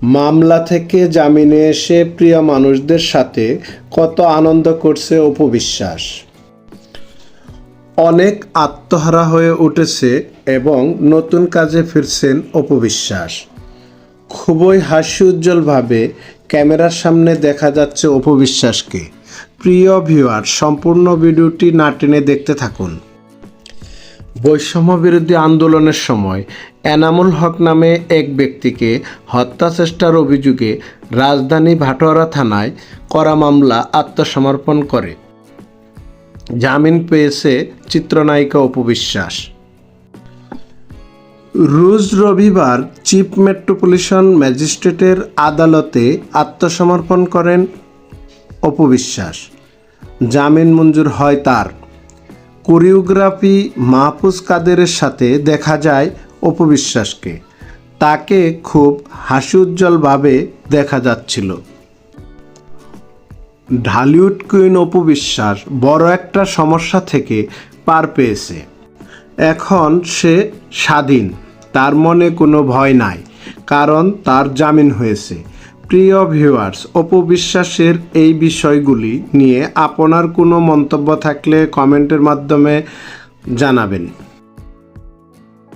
মামলা থেকে জামিনে এসে প্রিয় মানুষদের সাথে কত আনন্দ করছে অপু বিশ্বাস। অনেক আত্মহারা হয়ে উঠেছে এবং নতুন কাজে ফিরছেন অপু বিশ্বাস। খুবই হাস্যোজ্জ্বলভাবে ক্যামেরার সামনে দেখা যাচ্ছে অপু বিশ্বাসকে। প্রিয় ভিউয়ার, সম্পূর্ণ ভিডিওটি না টেনে দেখতে থাকুন। বৈষম্য বিরোধী আন্দোলনের সময় এনামুল হক নামে এক ব্যক্তিকে হত্যা চেষ্টার অভিযোগে রাজধানী ভাটোয়ারা থানায় করা মামলা আত্মসমর্পণ করে জামিন পেয়েছে চিত্রনায়িকা অপু বিশ্বাস। রোজ রবিবার চিফ মেট্রোপলিটন ম্যাজিস্ট্রেটের আদালতে আত্মসমর্পণ করেন অপু বিশ্বাস। জামিন মঞ্জুর হয় তার। কোরিওগ্রাফি মাহফুজ কাদেরের সাথে দেখা যায় অপু বিশ্বাসকে। তাকে খুব হাস্যোজ্জ্বলভাবে দেখা যাচ্ছিল। ঢালিউড কুইন অপু বিশ্বাস বড় একটা সমস্যা থেকে পার পেয়েছে। এখন সে স্বাধীন, তার মনে কোনো ভয় নাই, কারণ তার জামিন হয়েছে। প্রিয় ভিউয়ার্স, অপু বিশ্বাসের এই বিষয়গুলি নিয়ে আপনার কোনো মন্তব্য থাকলে কমেন্টের মাধ্যমে জানাবেন।